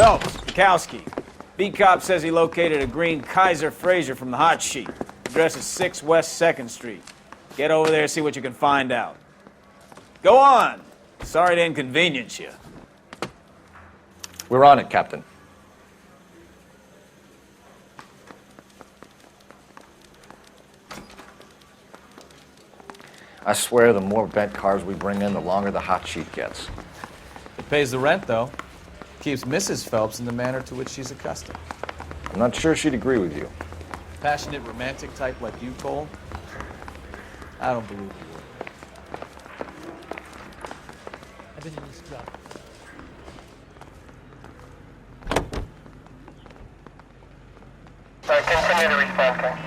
Phelps, Bukowski. B-Cop says he located a green Kaiser Frazer from the hot sheet. Address is 6 West 2nd Street. Get over there and see what you can find out. Go on. Sorry to inconvenience you. We're on it, Captain. I swear the more bent cars we bring in, the longer the hot sheet gets. It pays the rent, though. Keeps Mrs. Phelps in the manner to which she's accustomed. I'm not sure she'd agree with you. Passionate, romantic type like you, Cole? I don't believe you would. I've been in this job. Continue to respond, sir.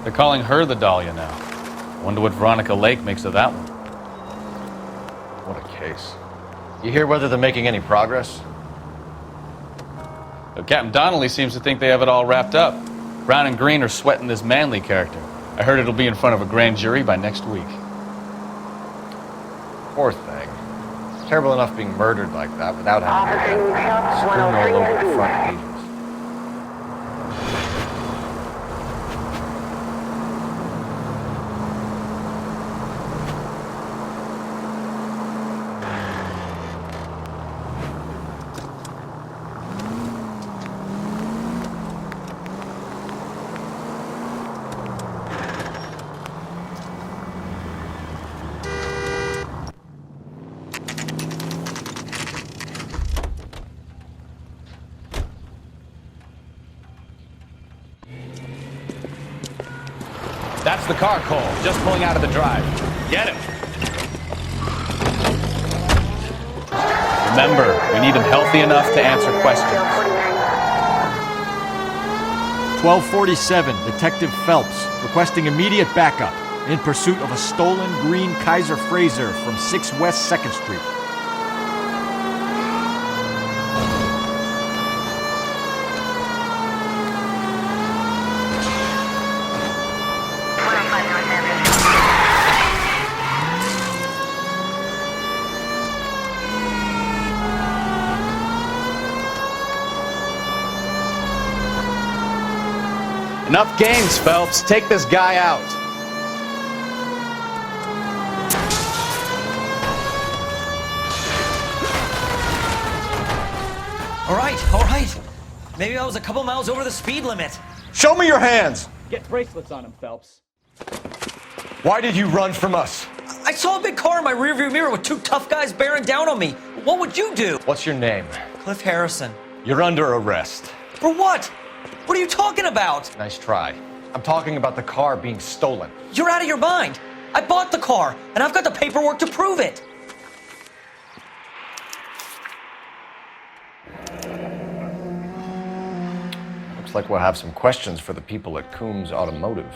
They're calling her the Dahlia now. Wonder what Veronica Lake makes of that one. What a case. You hear whether they're making any progress? But Captain Donnelly seems to think they have it all wrapped up. Brown and Green are sweating this Manley character. I heard it'll be in front of a grand jury by next week. Poor thing. It's terrible enough being murdered like that without having to strewn all over the front pages. That's the car, Cole. Just pulling out of the drive. Get him. Remember, we need him healthy enough to answer questions. 1247, Detective Phelps, requesting immediate backup in pursuit of a stolen green Kaiser Frazer from 6 West 2nd Street. Enough games, Phelps. Take this guy out. All right. Maybe I was a couple miles over the speed limit. Show me your hands! Get bracelets on him, Phelps. Why did you run from us? I saw a big car in my rearview mirror with 2 tough guys bearing down on me. What would you do? What's your name? Cliff Harrison. You're under arrest. For what? What are you talking about? Nice try. I'm talking about the car being stolen. You're out of your mind. I bought the car, and I've got the paperwork to prove it. Looks like we'll have some questions for the people at Coombs Automotive.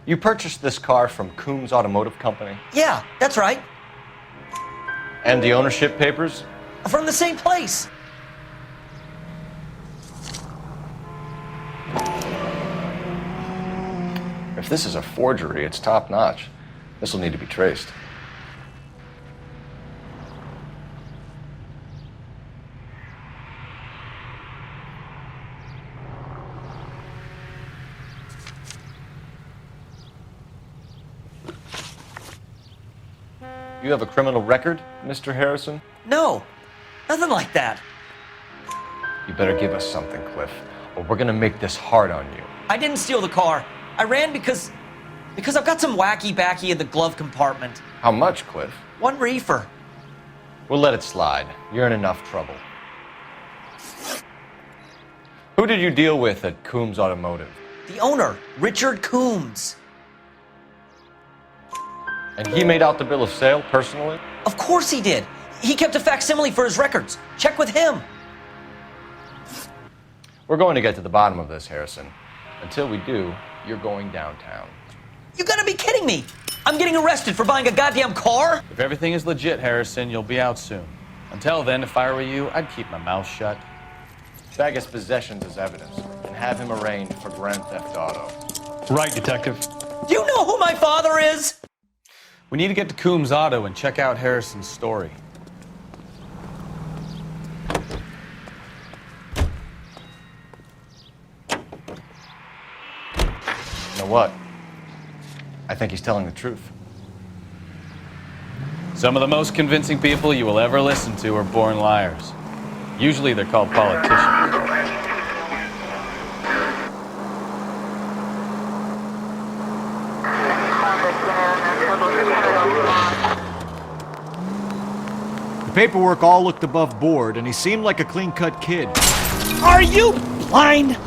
You purchased this car from Coombs Automotive Company? Yeah, that's right. And the ownership papers? From the same place. If this is a forgery, it's top-notch. This will need to be traced. You have a criminal record, Mr. Harrison? No, nothing like that. You better give us something, Cliff, or we're gonna make this hard on you. I didn't steal the car. I ran because I've got some wacky backy in the glove compartment. How much, Cliff? 1 reefer. We'll let it slide. You're in enough trouble. Who did you deal with at Coombs Automotive? The owner, Richard Coombs. And he made out the bill of sale personally? Of course he did. He kept a facsimile for his records. Check with him. We're going to get to the bottom of this, Harrison. Until we do, you're going downtown. You gotta be kidding me! I'm getting arrested for buying a goddamn car? If everything is legit, Harrison, you'll be out soon. Until then, if I were you, I'd keep my mouth shut. Tag his possessions as evidence and have him arraigned for grand theft auto. Right, Detective. Do you know who my father is? We need to get to Coombs Auto and check out Harrison's story. You know what? I think he's telling the truth. Some of the most convincing people you will ever listen to are born liars. Usually they're called politicians. The paperwork all looked above board, and he seemed like a clean-cut kid. Are you blind?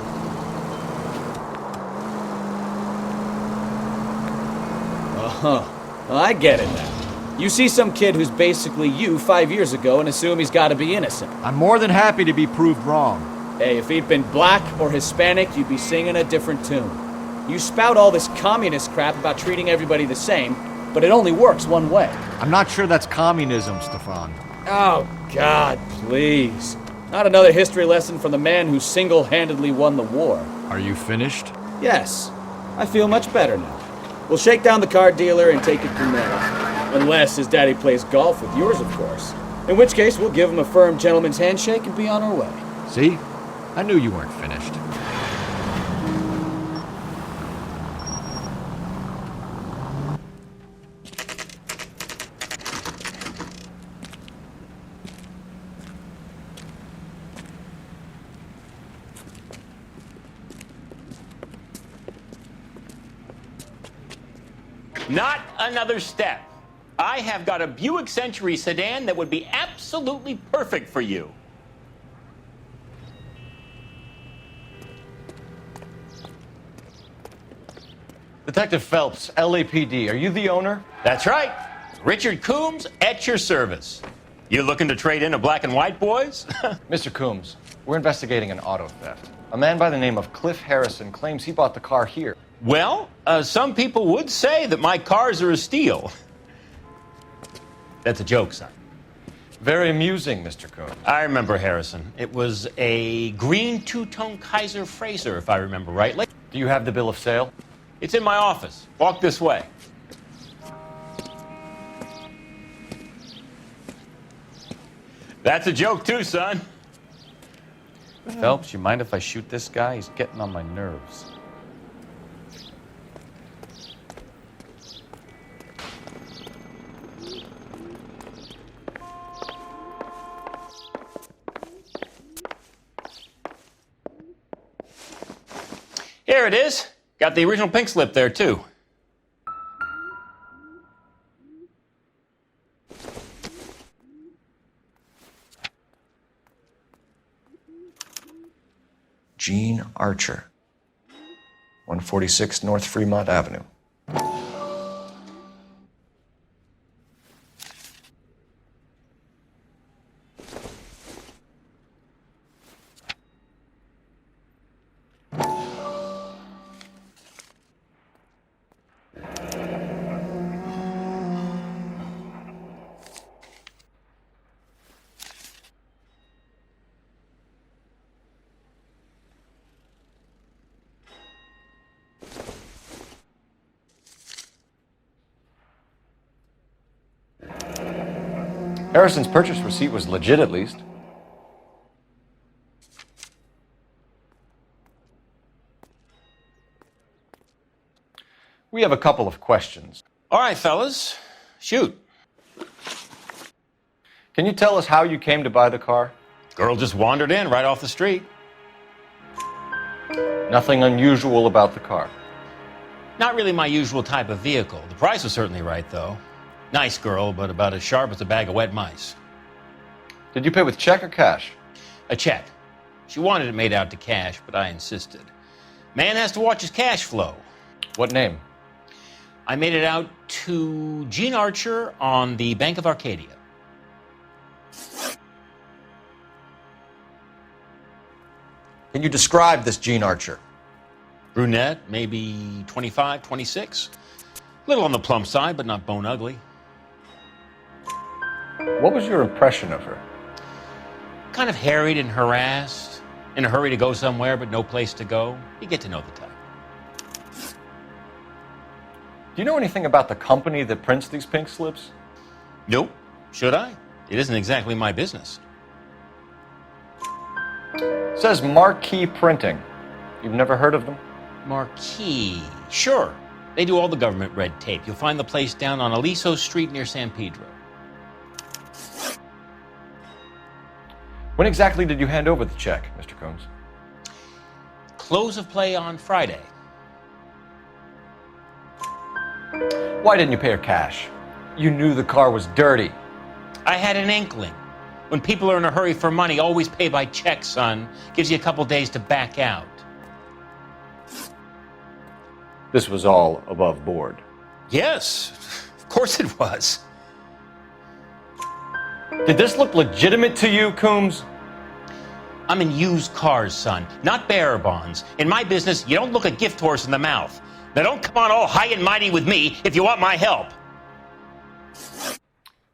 Well, I get it now. You see some kid who's basically you 5 years ago and assume he's got to be innocent. I'm more than happy to be proved wrong. Hey, if he'd been black or Hispanic, you'd be singing a different tune. You spout all this communist crap about treating everybody the same, but it only works one way. I'm not sure that's communism, Stefan. Oh, God, please. Not another history lesson from the man who single-handedly won the war. Are you finished? Yes, I feel much better now. We'll shake down the car dealer and take it from there. Unless his daddy plays golf with yours, of course. In which case, we'll give him a firm gentleman's handshake and be on our way. See? I knew you weren't finished. Not another step. I have got a Buick Century sedan that would be absolutely perfect for you. Detective Phelps, LAPD, are you the owner? That's right. Richard Coombs at your service. You looking to trade in a black and white, boys? Mr. Coombs, we're investigating an auto theft. A man by the name of Cliff Harrison claims he bought the car here. Well, some people would say that my cars are a steal. That's a joke, son. Very amusing, Mr. Coombs. I remember Harrison. It was a green two-tone Kaiser Frazer, if I remember rightly. Do you have the bill of sale? It's in my office. Walk this way. That's a joke too, son. Phelps, you mind if I shoot this guy? He's getting on my nerves. Here it is. Got the original pink slip there, too. Gene Archer, 146 North Fremont Avenue. Harrison's purchase receipt was legit, at least. We have a couple of questions. All right, fellas. Shoot. Can you tell us how you came to buy the car? Girl just wandered in right off the street. Nothing unusual about the car. Not really my usual type of vehicle. The price was certainly right, though. Nice girl, but about as sharp as a bag of wet mice. Did you pay with check or cash? A check. She wanted it made out to cash, but I insisted. Man has to watch his cash flow. What name? I made it out to Gene Archer on the Bank of Arcadia. Can you describe this Gene Archer? Brunette, maybe 25, 26. Little on the plump side, but not bone ugly. What was your impression of her? Kind of harried and harassed, in a hurry to go somewhere, but no place to go. You get to know the type. Do you know anything about the company that prints these pink slips? Nope. Should I? It isn't exactly my business. It says Marquee Printing. You've never heard of them? Marquee. Sure. They do all the government red tape. You'll find the place down on Aliso Street near San Pedro. When exactly did you hand over the check, Mr. Combs? Close of play on Friday. Why didn't you pay her cash? You knew the car was dirty. I had an inkling. When people are in a hurry for money, always pay by check, son. Gives you a couple days to back out. This was all above board. Yes, of course it was. Did this look legitimate to you, Coombs? I'm in used cars, son, not bearer bonds. In my business, you don't look a gift horse in the mouth. Now don't come on all high and mighty with me if you want my help.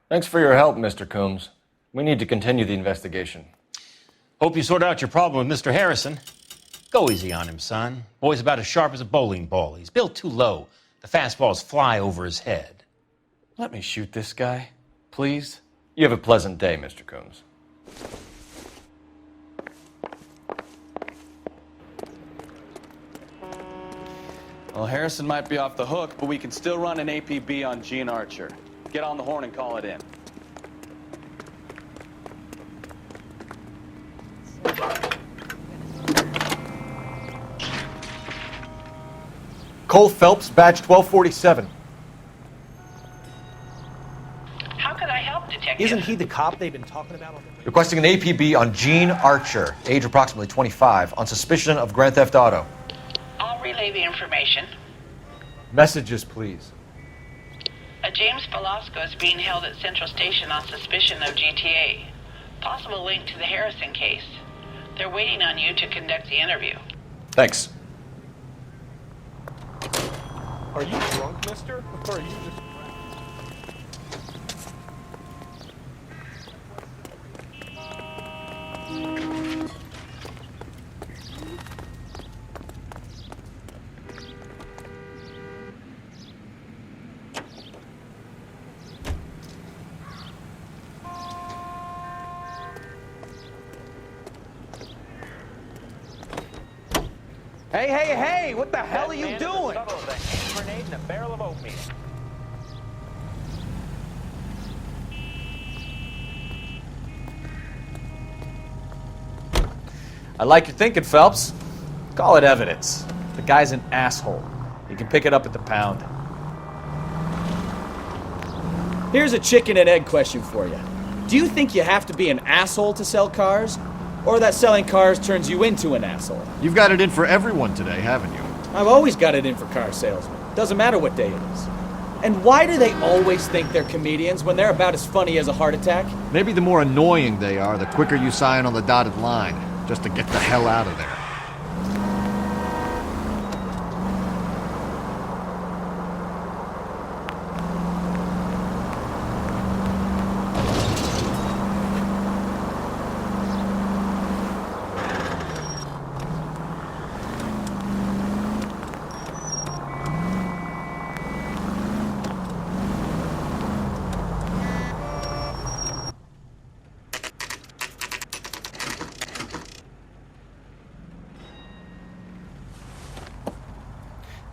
Thanks for your help, Mr. Coombs. We need to continue the investigation. Hope you sort out your problem with Mr. Harrison. Go easy on him, son. Boy's about as sharp as a bowling ball. He's built too low. The fastballs fly over his head. Let me shoot this guy, please. You have a pleasant day, Mr. Coombs. Well, Harrison might be off the hook, but we can still run an APB on Gene Archer. Get on the horn and call it in. Cole Phelps, badge 1247. How could I help, Detective? Isn't he the cop they've been talking about? Requesting an APB on Gene Archer, age approximately 25, on suspicion of grand theft auto. I'll relay the information. Messages, please. A James Velasco is being held at Central Station on suspicion of GTA. Possible link to the Harrison case. They're waiting on you to conduct the interview. Thanks. Are you drunk, mister? Or are you just... Hey, what the hell are you doing? Grenade in a barrel of oatmeal. I like your thinking, Phelps. Call it evidence. The guy's an asshole. You can pick it up at the pound. Here's a chicken and egg question for you. Do you think you have to be an asshole to sell cars? Or that selling cars turns you into an asshole? You've got it in for everyone today, haven't you? I've always got it in for car salesmen. Doesn't matter what day it is. And why do they always think they're comedians when they're about as funny as a heart attack? Maybe the more annoying they are, the quicker you sign on the dotted line, just to get the hell out of there.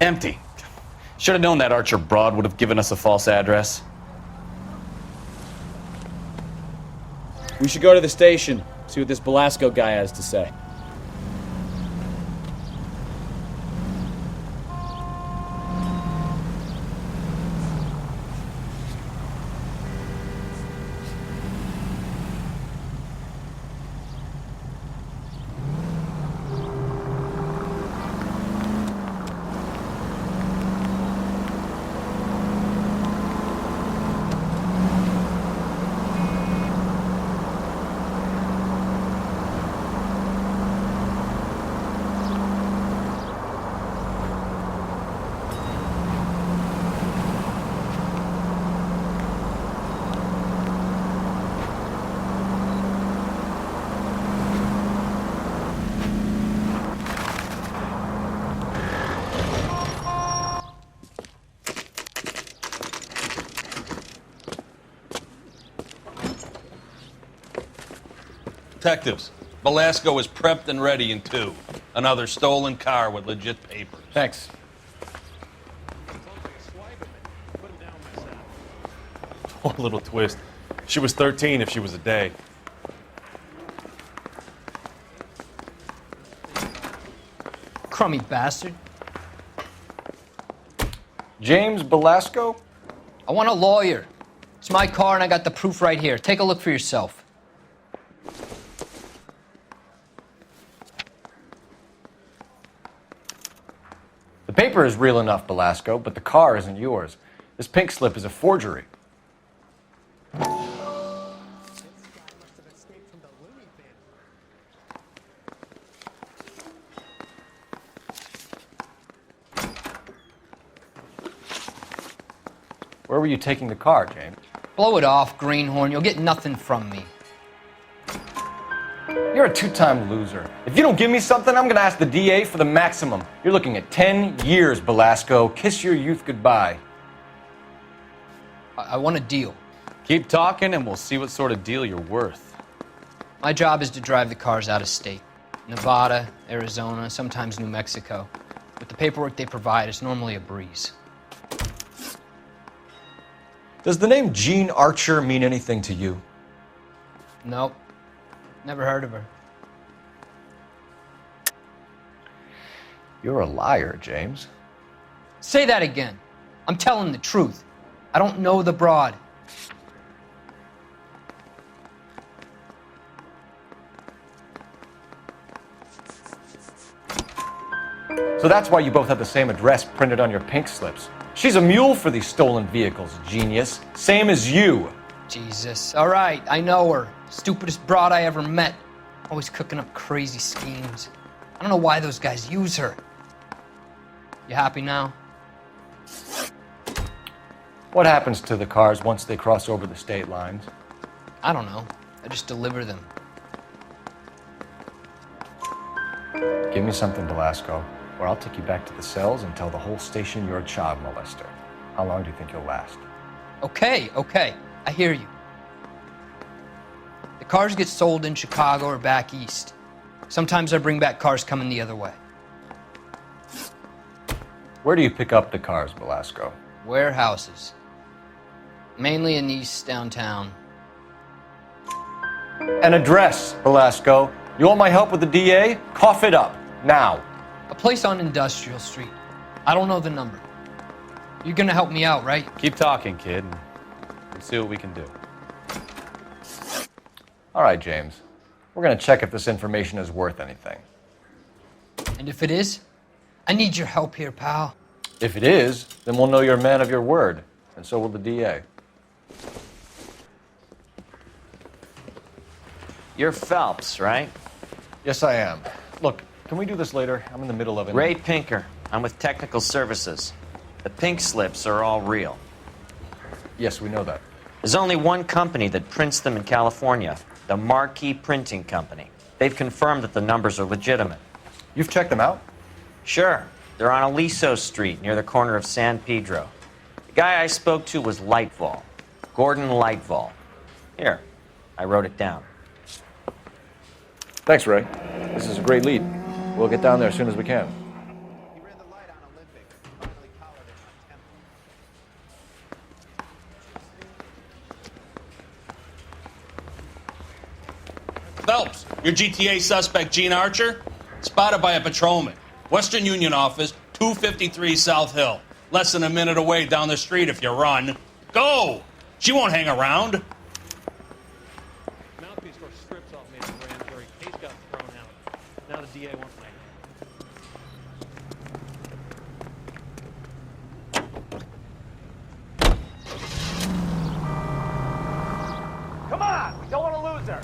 Empty. Should have known that Archer broad would have given us a false address. We should go to the station, see what this Velasco guy has to say. Detectives, Velasco is prepped and ready in 2. Another stolen car with legit papers. Thanks. Oh, a little twist. She was 13 if she was a day. Crummy bastard. James Belasco? I want a lawyer. It's my car and I got the proof right here. Take a look for yourself. The paper is real enough, Belasco, but the car isn't yours. This pink slip is a forgery. Where were you taking the car, James? Blow it off, greenhorn. You'll get nothing from me. You're a two-time loser. If you don't give me something, I'm gonna ask the DA for the maximum. You're looking at 10 years, Belasco. Kiss your youth goodbye. I want a deal. Keep talking and we'll see what sort of deal you're worth. My job is to drive the cars out of state. Nevada, Arizona, sometimes New Mexico. With the paperwork they provide, it's normally a breeze. Does the name Jean Archer mean anything to you? Nope. Never heard of her. You're a liar, James. Say that again. I'm telling the truth. I don't know the broad. So that's why you both have the same address printed on your pink slips. She's a mule for these stolen vehicles, genius. Same as you. Jesus. All right, I know her. Stupidest broad I ever met. Always cooking up crazy schemes. I don't know why those guys use her. You happy now? What happens to the cars once they cross over the state lines? I don't know. I just deliver them. Give me something, Belasco, or I'll take you back to the cells and tell the whole station you're a child molester. How long do you think you'll last? Okay. I hear you. The cars get sold in Chicago or back east. Sometimes I bring back cars coming the other way. Where do you pick up the cars, Belasco? Warehouses. Mainly in East downtown. An address, Belasco. You want my help with the DA? Cough it up, now. A place on Industrial Street. I don't know the number. You're gonna help me out, right? Keep talking, kid, and we'll see what we can do. All right, James. We're gonna check if this information is worth anything. And if it is, I need your help here, pal. If it is, then we'll know you're a man of your word, and so will the DA. You're Phelps, right? Yes, I am. Look, can we do this later? I'm in the middle of it. Ray Pinker. I'm with Technical Services. The pink slips are all real. Yes, we know that. There's only one company that prints them in California, the Marquee Printing Company. They've confirmed that the numbers are legitimate. You've checked them out? Sure. They're on Aliso Street, near the corner of San Pedro. The guy I spoke to was Lightval. Gordon Lightval. Here, I wrote it down. Thanks, Ray. This is a great lead. We'll get down there as soon as we can. Phelps, your GTA suspect, Jean Archer, spotted by a patrolman. Western Union office, 253 South Hill. Less than a minute away down the street if you run. Go! She won't hang around. Mouthpiece for strips off me in the grand jury. Case got thrown out. Now the DA wants my Come on! We don't want to lose her!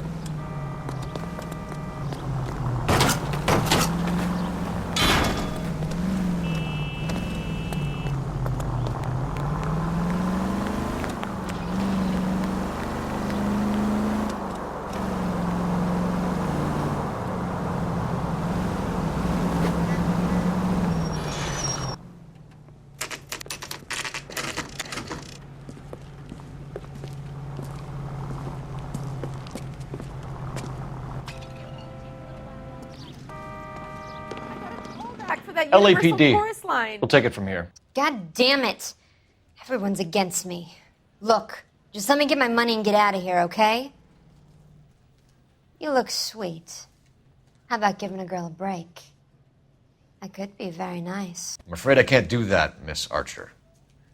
for that universal LAPD. chorus line. We'll take it from here. God damn it. Everyone's against me. Look, just let me get my money and get out of here, okay? You look sweet. How about giving a girl a break? I could be very nice. I'm afraid I can't do that, Miss Archer.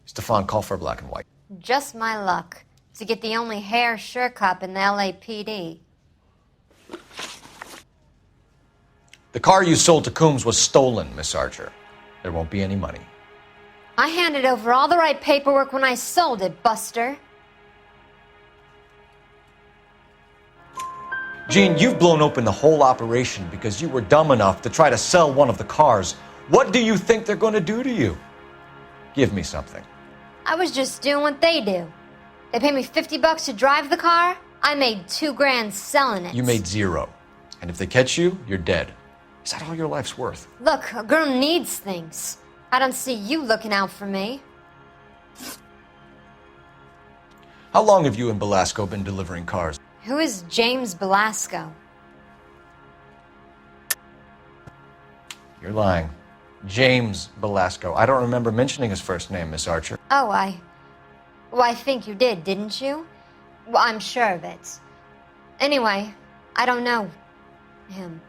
Stefan, call for black and white. Just my luck to get the only hair sure cop in the LAPD. The car you sold to Coombs was stolen, Miss Archer. There won't be any money. I handed over all the right paperwork when I sold it, Buster. Jean, you've blown open the whole operation because you were dumb enough to try to sell one of the cars. What do you think they're going to do to you? Give me something. I was just doing what they do. They paid me $50 to drive the car. I made $2 grand selling it. You made zero. And if they catch you, you're dead. Is that all your life's worth? Look, a girl needs things. I don't see you looking out for me. How long have you and Belasco been delivering cars? Who is James Belasco? You're lying. James Belasco. I don't remember mentioning his first name, Miss Archer. Oh, I think you did, didn't you? Well, I'm sure of it. Anyway, I don't know him.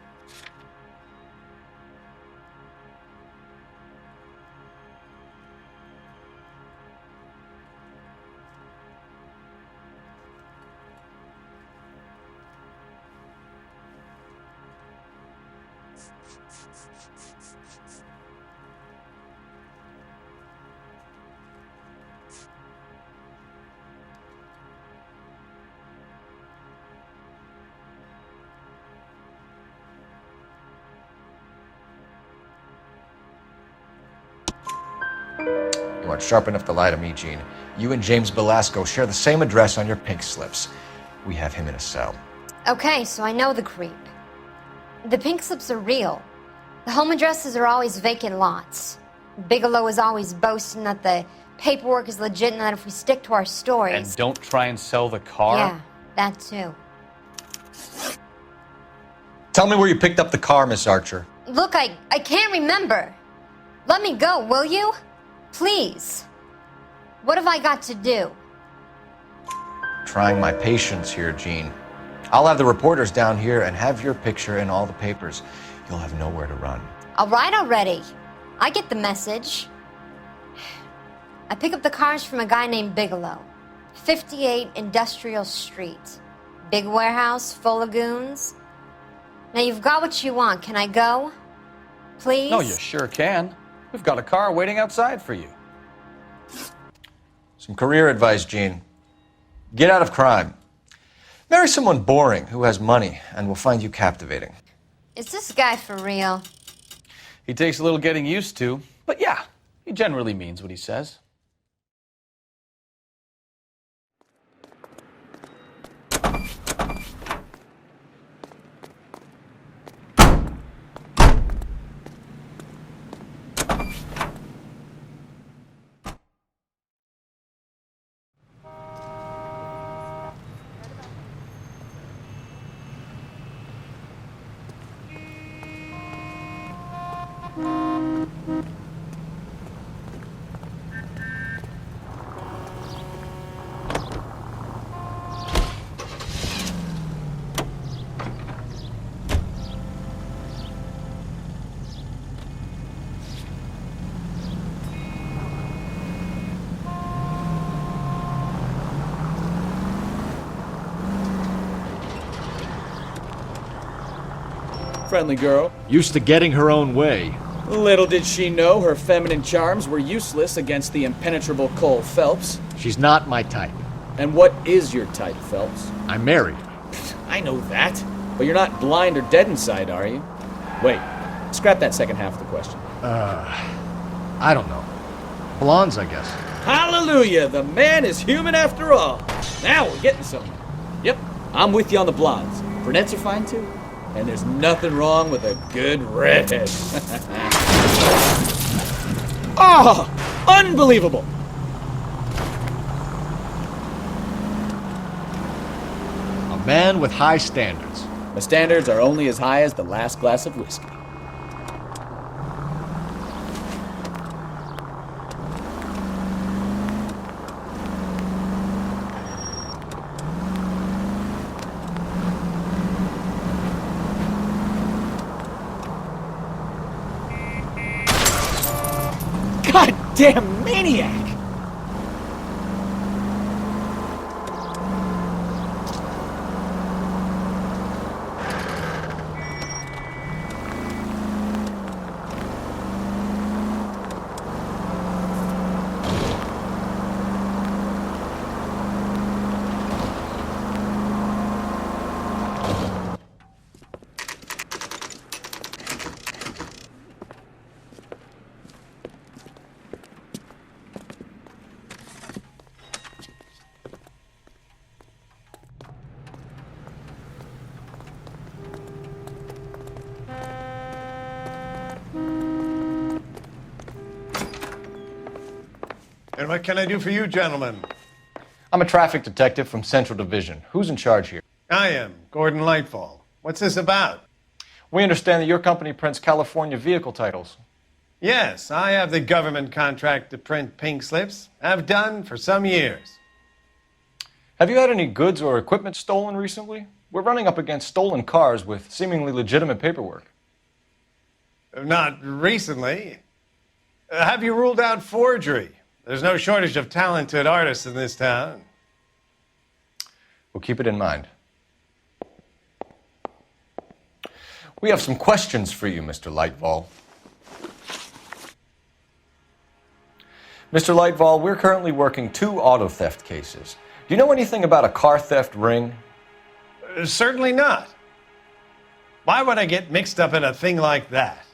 You aren't sharp enough to lie to me, Jean. You and James Belasco share the same address on your pink slips. We have him in a cell. Okay, so I know the creep. The pink slips are real. The home addresses are always vacant lots. Bigelow is always boasting that the paperwork is legit and that if we stick to our stories... And don't try and sell the car? Yeah, that too. Tell me where you picked up the car, Miss Archer. Look, I can't remember. Let me go, will you? Please. What have I got to do? Trying my patience here, Jean. I'll have the reporters down here and have your picture in all the papers. You'll have nowhere to run. All right already. I get the message. I pick up the cars from a guy named Bigelow. 58 Industrial Street. Big warehouse, full of goons. Now you've got what you want. Can I go? Please? No, you sure can. We've got a car waiting outside for you. Some career advice, Jean. Get out of crime. Marry someone boring who has money and will find you captivating. Is this guy for real? He takes a little getting used to, but yeah, he generally means what he says. Friendly girl. Used to getting her own way. Little did she know her feminine charms were useless against the impenetrable Cole Phelps. She's not my type. And what is your type, Phelps? I'm married. I know that, but you're not blind or dead inside, are you? Wait, scrap that second half of the question. I don't know. Blondes, I guess. Hallelujah, the man is human after all. Now we're getting somewhere. Yep, I'm with you on the blondes. Brunettes are fine too. And there's nothing wrong with a good redhead. Oh, unbelievable. A man with high standards. My standards are only as high as the last glass of whiskey. goddamn maniac! And what can I do for you, gentlemen? I'm a traffic detective from Central Division. Who's in charge here? I am, Gordon Lightfall. What's this about? We understand that your company prints California vehicle titles. Yes, I have the government contract to print pink slips. Have done for some years. Have you had any goods or equipment stolen recently? We're running up against stolen cars with seemingly legitimate paperwork. Not recently. Have you ruled out forgery? There's no shortage of talented artists in this town. We'll keep it in mind. We have some questions for you, Mr. Lightfall. Mr. Lightfall, we're currently working 2 auto theft cases. Do you know anything about a car theft ring? Certainly not. Why would I get mixed up in a thing like that?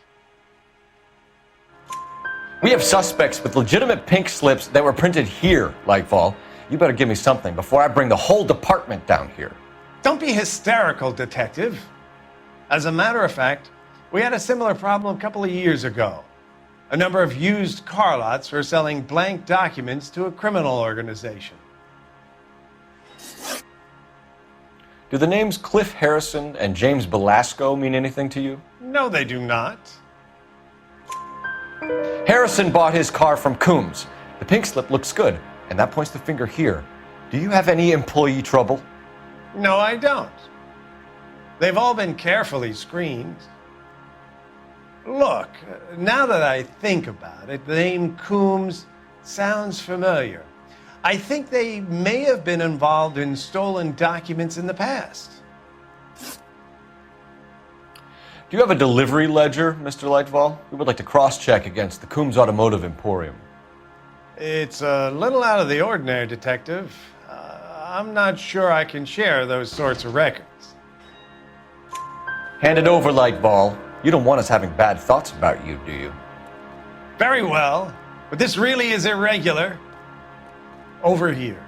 We have suspects with legitimate pink slips that were printed here, Lightfall. You better give me something before I bring the whole department down here. Don't be hysterical, Detective. As a matter of fact, we had a similar problem a couple of years ago. A number of used car lots were selling blank documents to a criminal organization. Do the names Cliff Harrison and James Belasco mean anything to you? No, they do not. Harrison bought his car from Coombs. The pink slip looks good, and that points the finger here. Do you have any employee trouble? No, I don't. They've all been carefully screened. Look, now that I think about it, the name Coombs sounds familiar. I think they may have been involved in stolen documents in the past. Do you have a delivery ledger, Mr. Lightfall? We would like to cross-check against the Coombs Automotive Emporium. It's a little out of the ordinary, Detective. I'm not sure I can share those sorts of records. Hand it over, Lightfall. You don't want us having bad thoughts about you, do you? Very well, but this really is irregular. Over here.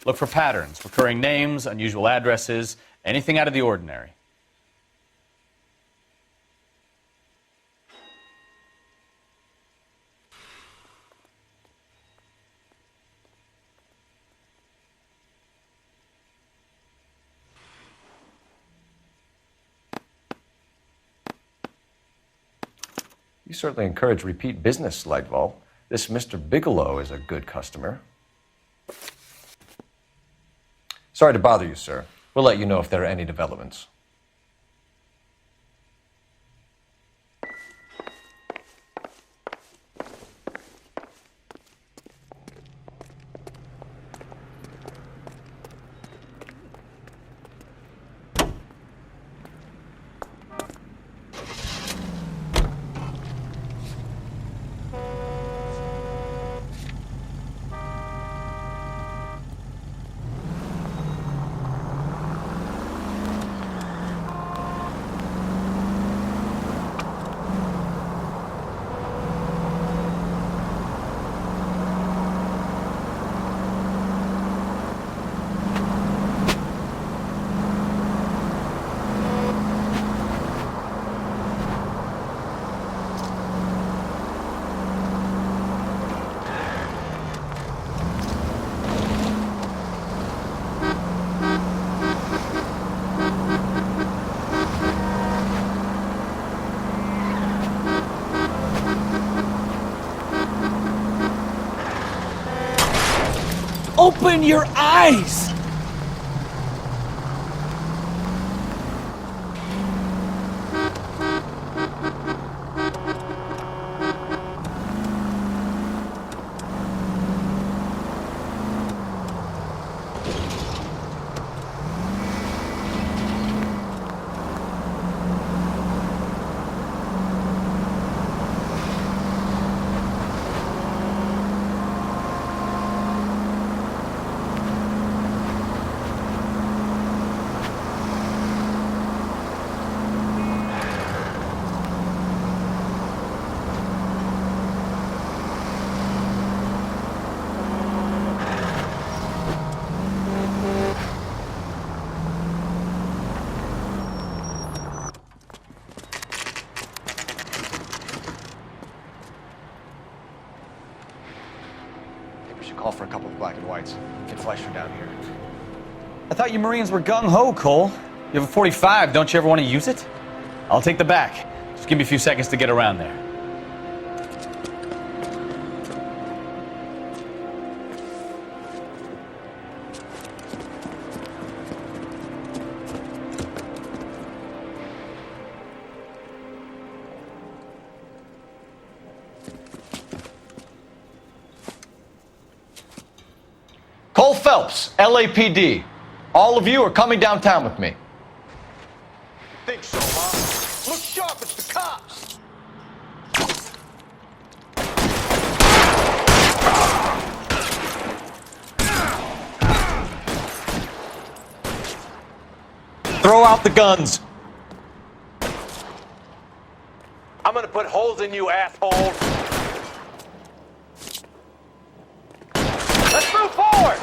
Look for patterns, recurring names, unusual addresses, anything out of the ordinary. You certainly encourage repeat business, Lightfall. This Mr. Bigelow is a good customer. Sorry to bother you, sir. We'll let you know if there are any developments. Open your eyes! We should call for a couple of black and whites. Get Fleischer down here. I thought you Marines were gung-ho, Cole. You have a 45, don't you ever want to use it? I'll take the back. Just give me a few seconds to get around there. Cole Phelps, LAPD. All of you are coming downtown with me. Think so, huh? Look sharp, it's the cops! Throw out the guns. I'm gonna put holes in you, asshole! Let's move forward!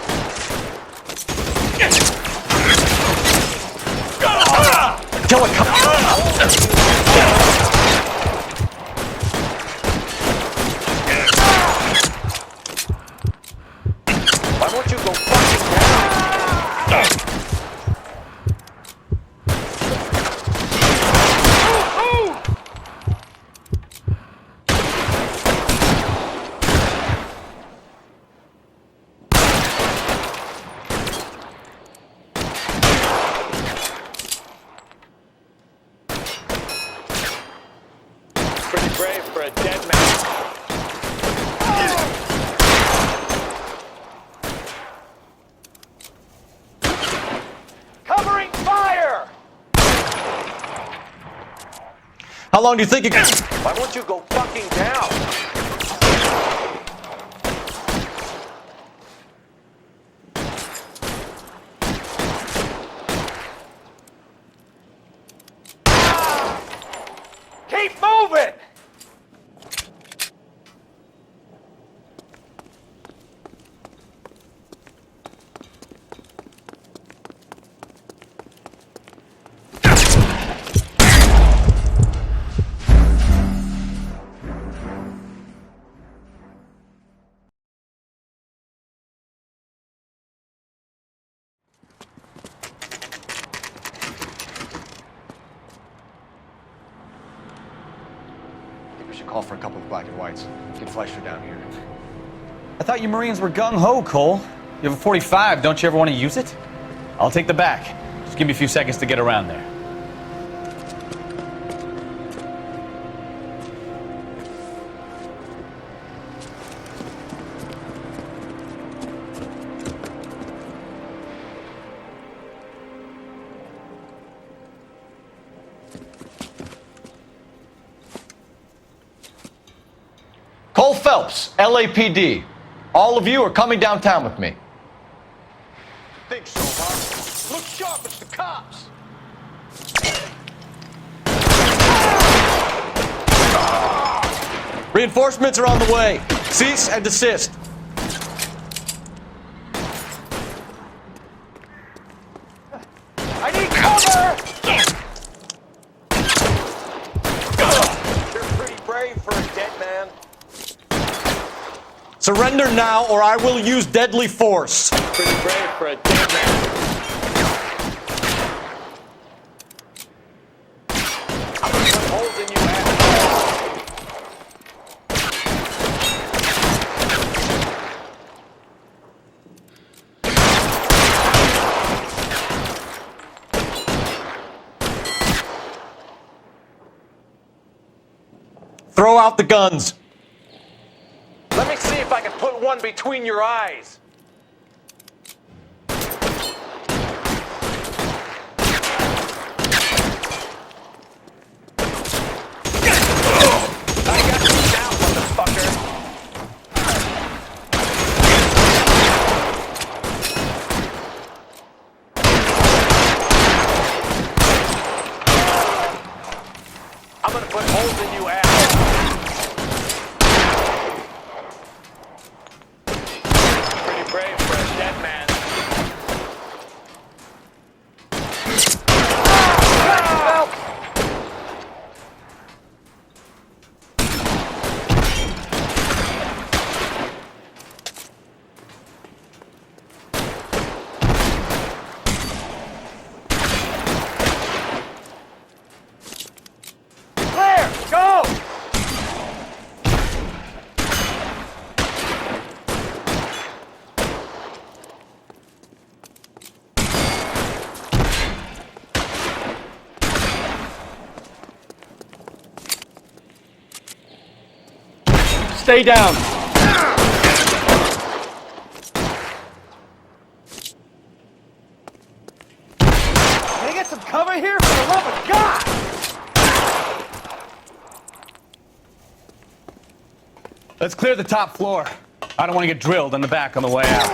Kill a cop. Why won't you go fucking down? Pretty brave for a dead man. Covering fire! How long do you think you can... Why won't you go fucking down? Keep moving! I think we should call for a couple of black and whites. Get Fleischer down here. I thought you Marines were gung-ho, Cole. You have a 45, don't you ever want to use it? I'll take the back. Just give me a few seconds to get around there. Cole Phelps, LAPD. All of you are coming downtown with me. Think so, huh? Look sharp, it's the cops! Reinforcements are on the way. Cease and desist. I need cover! You're pretty brave for a dead man. Surrender now or I will use deadly force. Pretty brave for a dead man. I'm gonna put holes in you, asshole. Throw out the guns. Let me see if I can put one between your eyes. I got you now, motherfucker. I'm gonna put holes in you, ass. Pretty brave for a dead man. Clear! Go! Stay down. Can I get some cover here for the love of God? Let's clear the top floor. I don't want to get drilled in the back on the way out.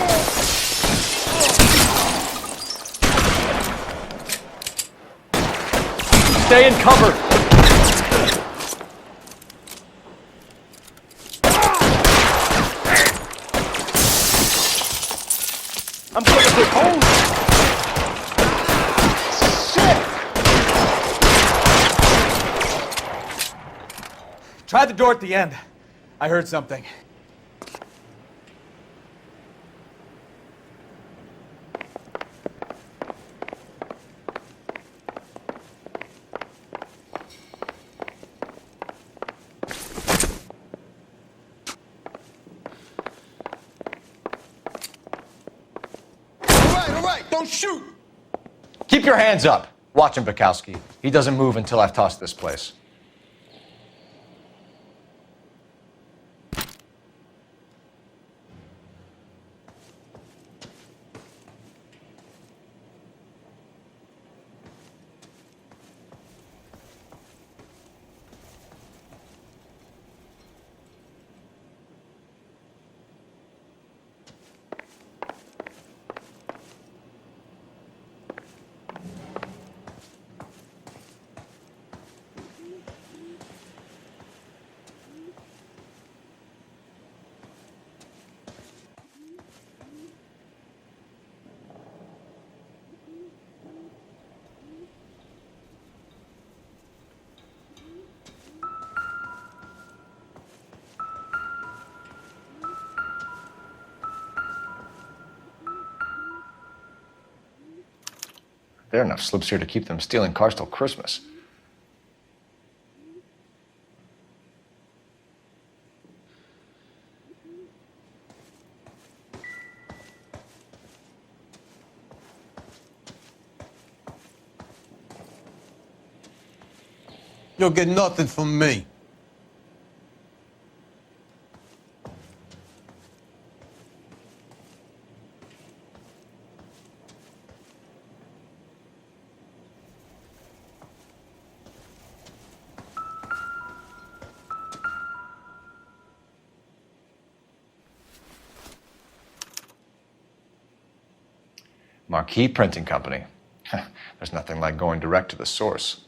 Stay in cover. I'm gonna put holes. Shit! Try the door at the end. I heard something. All right, don't shoot! Keep your hands up. Watch him, Bukowski. He doesn't move until I've tossed this place. There are enough slips here to keep them stealing cars till Christmas. You'll get nothing from me. Marquee Printing Company. There's nothing like going direct to the source.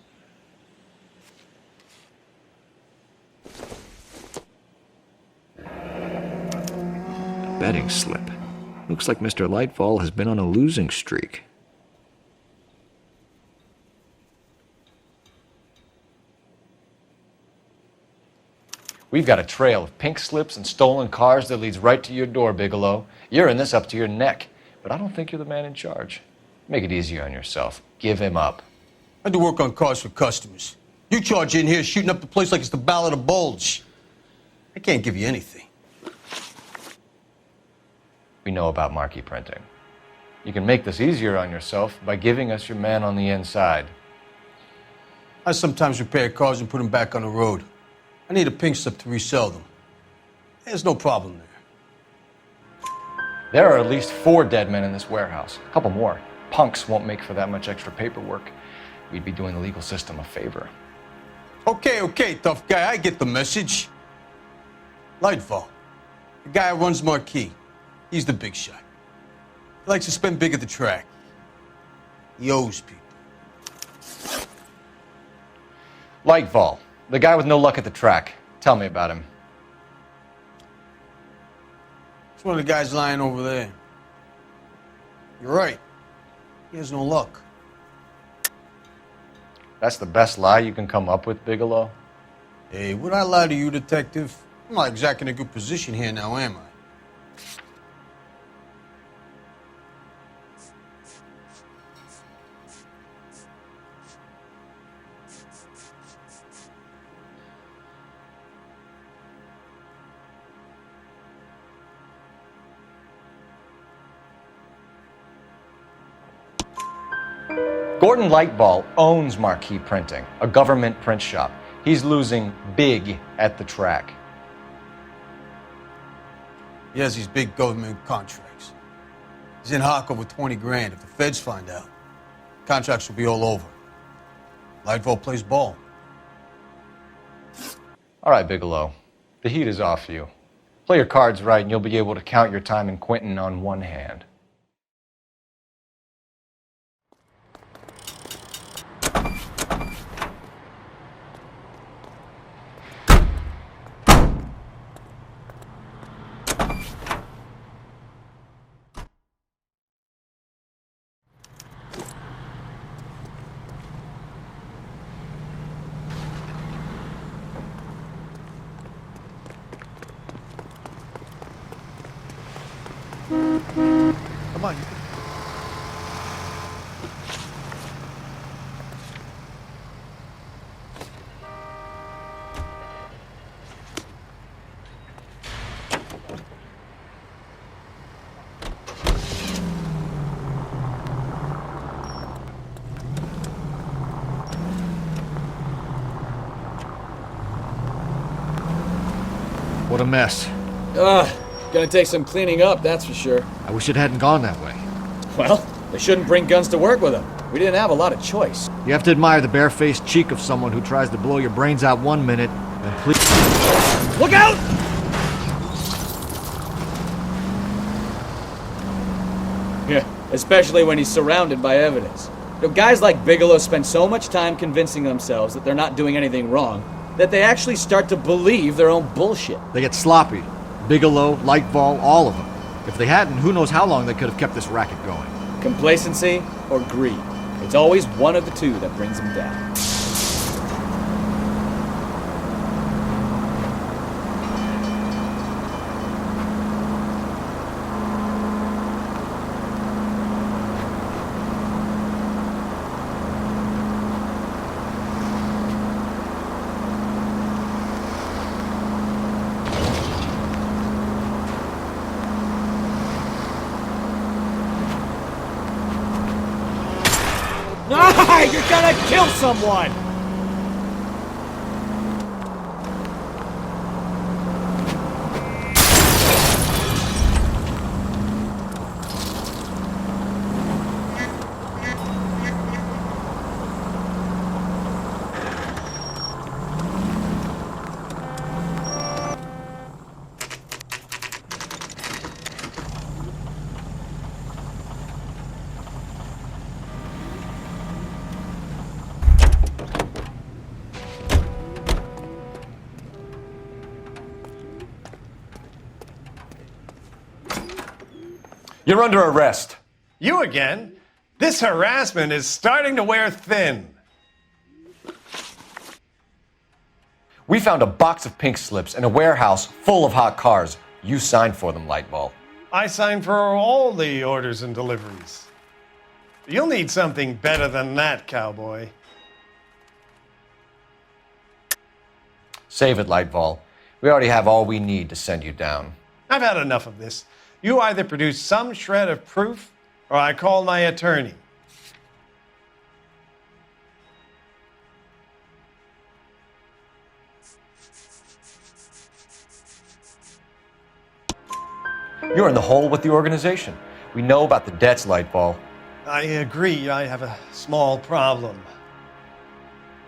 Betting slip. Looks like Mr. Lightfall has been on a losing streak. We've got a trail of pink slips and stolen cars that leads right to your door, Bigelow. You're in this up to your neck, but I don't think you're the man in charge. Make it easier on yourself. Give him up. I do work on cars for customers. You charge in here shooting up the place like it's the Ballad of Bulge. I can't give you anything. We know about marquee printing. You can make this easier on yourself by giving us your man on the inside. I sometimes repair cars and put them back on the road. I need a pink slip to resell them. There's no problem there. There are at least 4 dead men in this warehouse. A couple more. Punks won't make for that much extra paperwork. We'd be doing the legal system a favor. Okay, tough guy, I get the message. Lightfall, the guy who runs Marquis. He's the big shot. He likes to spend big at the track. He owes people. Lightfall, the guy with no luck at the track. Tell me about him. It's one of the guys lying over there. You're right. He has no luck. That's the best lie you can come up with, Bigelow? Hey, would I lie to you, detective? I'm not exactly in a good position here now, am I? Gordon Lightball owns Marquis Printing, a government print shop. He's losing big at the track. He has these big government contracts. He's in hock over 20 grand. If the feds find out, contracts will be all over. Lightfall plays ball. All right, Bigelow. The heat is off you. Play your cards right and you'll be able to count your time in Quentin on one hand. Come on. What a mess. Gonna take some cleaning up, that's for sure. I wish it hadn't gone that way. Well, they shouldn't bring guns to work with them. We didn't have a lot of choice. You have to admire the barefaced cheek of someone who tries to blow your brains out one minute and please. Look out! Yeah, especially when he's surrounded by evidence. You know, guys like Bigelow spend so much time convincing themselves that they're not doing anything wrong that they actually start to believe their own bullshit. They get sloppy. Bigelow, Lightball, all of them. If they hadn't, who knows how long they could have kept this racket going. Complacency or greed. It's always one of the two that brings them down. You're gonna kill someone! You're under arrest. You again? This harassment is starting to wear thin. We found a box of pink slips in a warehouse full of hot cars. You signed for them, Lightball. I signed for all the orders and deliveries. You'll need something better than that, cowboy. Save it, Lightball. We already have all we need to send you down. I've had enough of this. You either produce some shred of proof, or I call my attorney. You're in the hole with the organization. We know about the debts, Lightball. I agree. I have a small problem.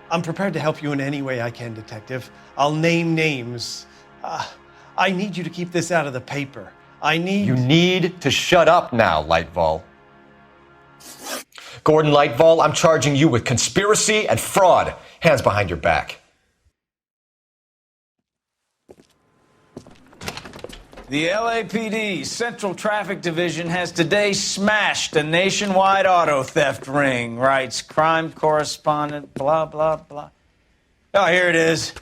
I'm prepared to help you in any way I can, Detective. I'll name names. I need you to keep this out of the paper. You need to shut up now, Lightball. Gordon Lightball, I'm charging you with conspiracy and fraud. Hands behind your back. The LAPD Central Traffic Division has today smashed a nationwide auto theft ring, writes crime correspondent, blah, blah, blah. Oh, here it is.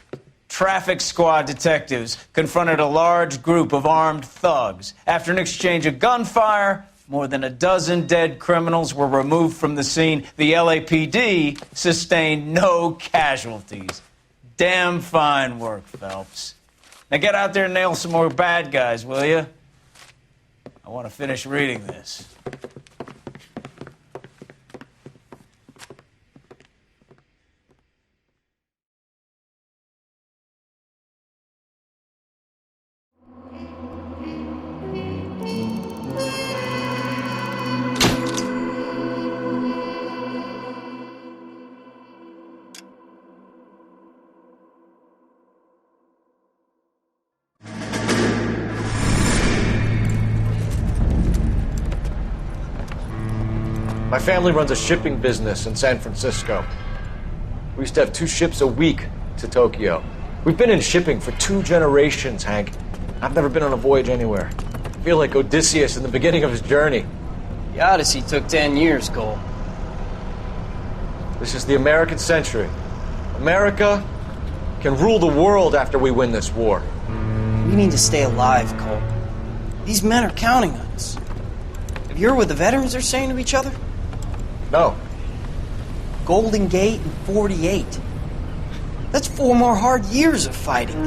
Traffic squad detectives confronted a large group of armed thugs. After an exchange of gunfire, more than a dozen dead criminals were removed from the scene. The LAPD sustained no casualties. Damn fine work, Phelps. Now get out there and nail some more bad guys, will you? I want to finish reading this. My family runs a shipping business in San Francisco. We used to have 2 ships a week to Tokyo. We've been in shipping for 2 generations, Hank. I've never been on a voyage anywhere. I feel like Odysseus in the beginning of his journey. The Odyssey took 10 years, Cole. This is the American century. America can rule the world after we win this war. We need to stay alive, Cole. These men are counting on us. Have you heard what the veterans are saying to each other? No. Golden Gate and 48. That's 4 more hard years of fighting.